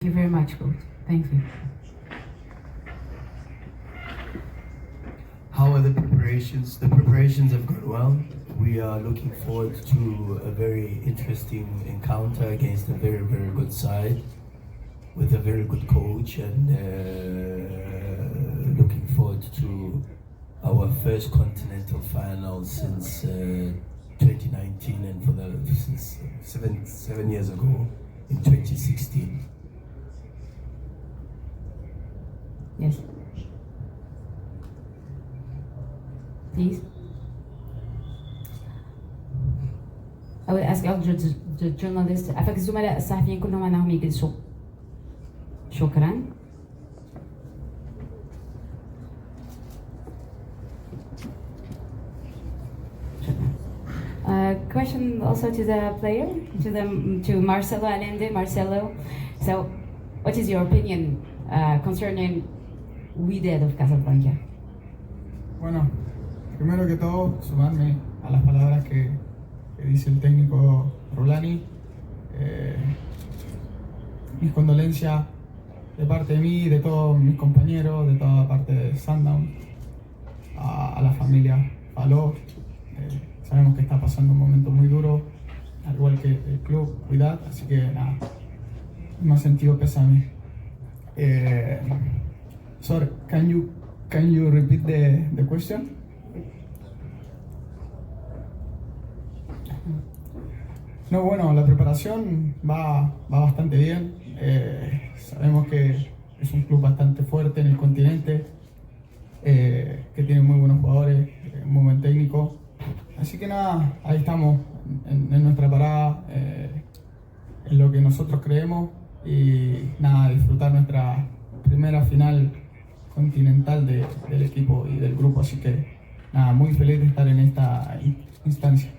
Thank you very much, both. Thank you. How are the preparations? The preparations have gone well. We are looking forward to a very interesting encounter against a very, very good side with a very good coach, and looking forward to our first continental final since 2019, and since seven years ago in 2016. Yes. Please. I will ask all the journalists. أفك الزملاء الصحفيين كلهم أنهم يجلسوا. شكرا. Question also to the player, to Marcelo Allende. Marcelo, so what is your opinion concerning Udad of Casablanca? Bueno, primero que todo, sumarme a las palabras que dice el técnico Rolani. Mis condolencias de parte de mí, de todos mis compañeros, de toda parte de Sundown, a la familia Faló. Sabemos que está pasando un momento muy duro, al igual que el club, Udad, así que nada, me ha sentido pésame. Sorry, can you repeat the question? No, bueno, la preparación va bastante bien. Sabemos que es un club bastante fuerte en el continente, que tiene muy buenos jugadores, muy buen técnico. Así que nada, ahí estamos en nuestra parada, en lo que nosotros creemos, y nada, disfrutar nuestra primera final continental del equipo y del grupo. Así que nada, muy feliz de estar en esta instancia.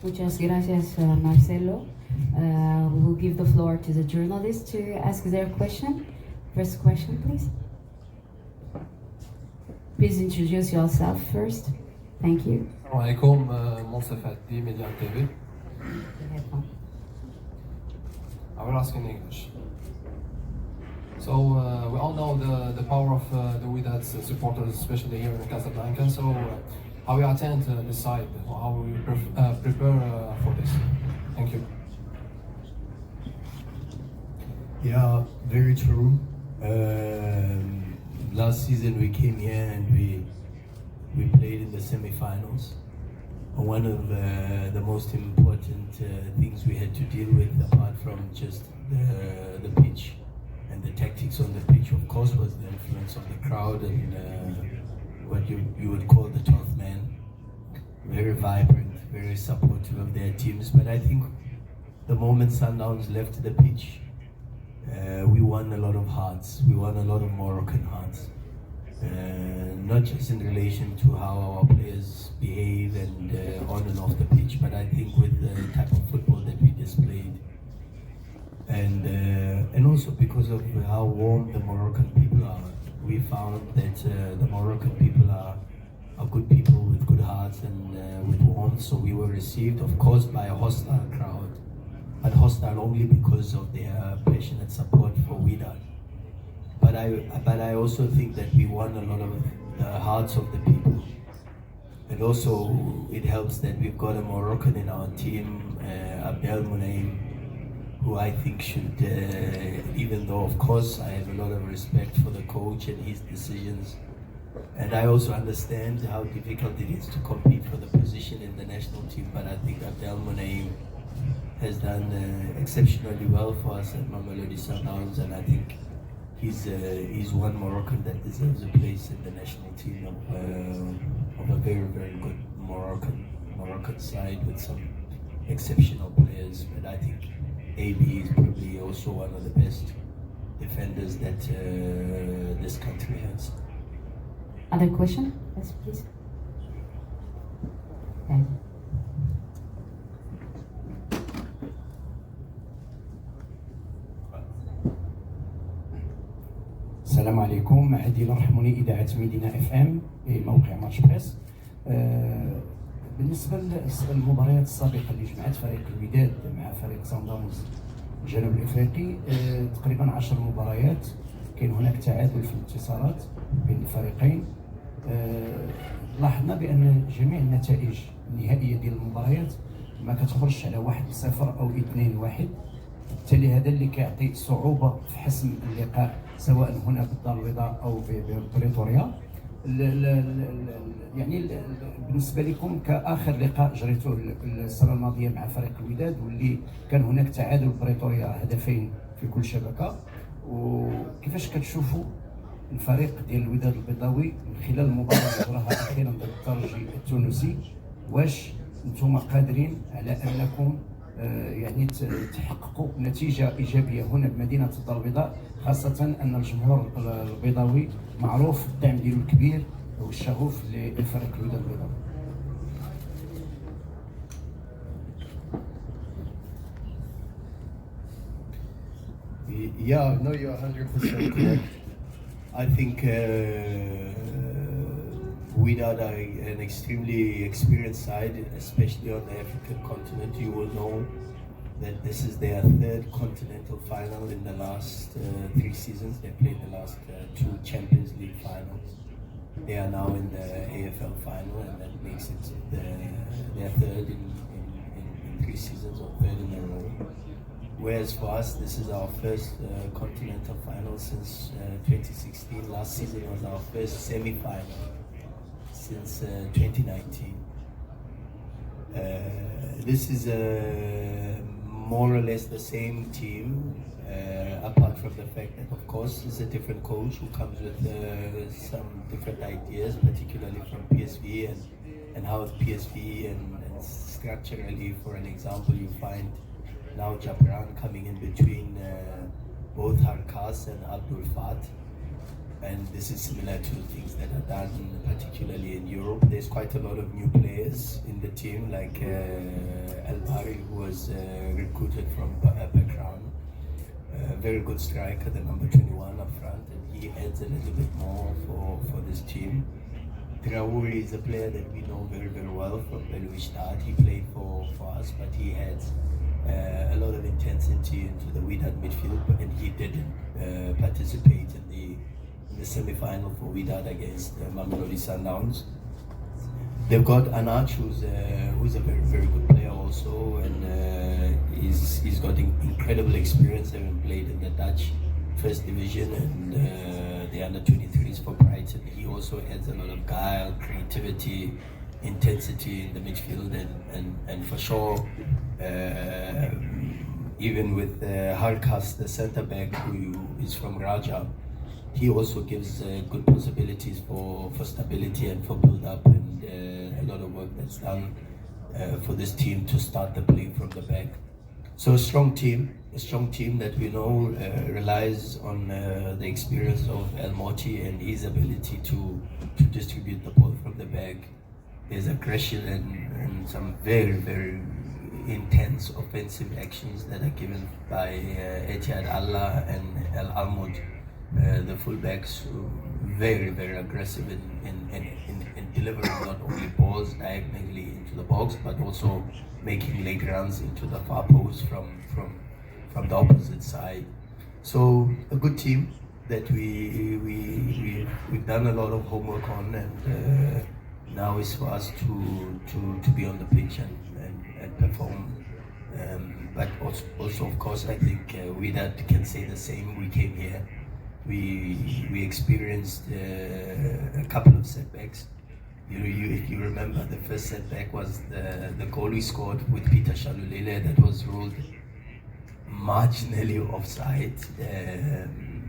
Muchas gracias, Marcelo. We'll give the floor to the journalists to ask their question. First question, please. Please introduce yourself first. Thank you. Assalamu alaikum, Monsef Addi, Media TV. I will ask in English. So we all know the power of the Udad supporters, especially here in Casablanca. So how you attend this side, how we prepare for this? Thank you. Yeah, very true. Last season we came here and we played in the semi-finals. One of the most important things we had to deal with, apart from just the pitch and the tactics on the pitch, of course, was the influence of the crowd and what you would call the 12th man. Very vibrant, very supportive of their teams. But I think the moment Sundowns left the pitch, we won a lot of hearts. We won a lot of Moroccan hearts. Not just in relation to how our players behave and on and off the pitch, but I think with the type of football that we displayed, and also because of how warm the Moroccan people are. We found that the Moroccan people are good people with good hearts and with warmth. So we were received, of course, by a hostile crowd, but hostile only because of their passionate support for Udad. But I also think that we won a lot of the hearts of the people, and also it helps that we've got a Moroccan in our team, Abdel Munaim, who I think should, even though of course I have a lot of respect for the coach and his decisions, and I also understand how difficult it is to compete for the position in the national team, but I think Abdel Munaim has done exceptionally well for us at Mاميلودي Downs, and I think he's one Moroccan that deserves a place in the national team of a very, very good Moroccan side with some exceptional players. But I think AB is probably also one of the best defenders that this country has. Other question? Yes, please. Thank you. السلام عليكم. عادي الله يرحمني، إذاعة مدينة اف ام بموقع ماتش بريس. بالنسبة للمباريات السابقة اللي جمعت فريق الوداد مع فريق داونز الجنوب الافريقي. تقريبا 10 مباريات، كاين هناك تعادل في الانتصارات بين الفريقين. لاحظنا بان جميع النتائج النهائيه ديال المباريات ما كتخرجش على 1-0 او 2-1. بالتالي هذا اللي كيعطي صعوبه في حسم اللقاء سواء هنا بالدار البيضاء او ببريتوريا. يعني بالنسبه لكم كاخر لقاء جريتوه السنه الماضيه مع فريق الوداد، واللي كان هناك تعادل بريتوريا هدفين في كل شبكه، وكيفاش كتشوفوا الفريق ديال الوداد البيضاوي من خلال المباراه اللي جراها اخيرا ضد الترجي التونسي؟ واش انتم قادرين على انكم يعني تحققوا نتيجه ايجابيه هنا بمدينه الدار البيضاء، خاصه ان الجمهور البيضاوي معروف الدعم ديالو الكبير والشغوف للفريق الوداد البيضاوي؟ Yeah, no, you're 100% correct. I think Wydad are an extremely experienced side, especially on the African continent. You will know that this is their third continental final in the last 3 seasons. They played the last 2 Champions League finals. They are now in the AFL final, and that makes it their third in 3 seasons, or third in a row. Whereas for us, this is our first continental final since 2016. Last season was our first semi-final since 2019. This is more or less the same team, apart from the fact that, of course, it's a different coach who comes with some different ideas, particularly from PSV and how PSV and structurally, for an example, you find now Jabran coming in between both Harkas and Abdul Fat, and this is similar to things that are done particularly in Europe. There's quite a lot of new players in the team, like El Bari, who was recruited from background, very good striker, the number 21 up front, and he adds a little bit more for this team. Traore is a player that we know very, very well from Belouizdad. He played for us, but he adds a lot of intensity into the Wydad midfield, and he didn't participate in the semi-final for Wydad against Mاميلودي Downs. They've got Anach, who's a very, very good player also, and he's got incredible experience, having played in the Dutch first division and the under-23s for Brighton. He also adds a lot of guile, creativity, intensity in the midfield, and for sure, even with Harkas, the centre-back, who is from Raja, he also gives good possibilities for stability and for build-up, and a lot of work that's done for this team to start the play from the back. So a strong team that we know relies on the experience of El Moti and his ability to distribute the ball from the back. There's aggression and some very, very intense offensive actions that are given by Etihad Allah and El Almud, the fullbacks, very, very aggressive in delivering not only balls diagonally into the box, but also making leg runs into the far post from the opposite side. So a good team that we've done a lot of homework on, and now it's for us to be on the pitch and perform. But also, of course, I think Wydad can say the same. We came here, we experienced a couple of setbacks. If you remember, the first setback was the goal we scored with Peter Shalulile that was ruled marginally offside,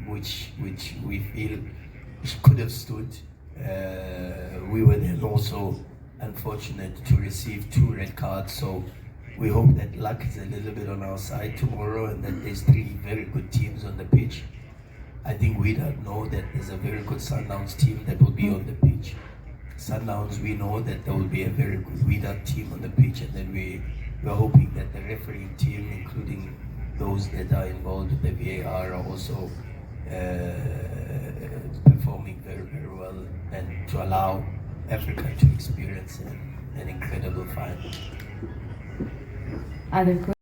which we feel could have stood. We were then also unfortunate to receive 2 red cards, so we hope that luck is a little bit on our side tomorrow, and that there's 3 very good teams on the pitch. I think we don't know that there's a very good Sundowns team that will be on the pitch. Sundowns, we know that there will be a very good Wydad team on the pitch, and then we're hoping that the refereeing team, including those that are involved with the VAR, are also performing very, very well, and to allow Africa to experience an incredible final. Other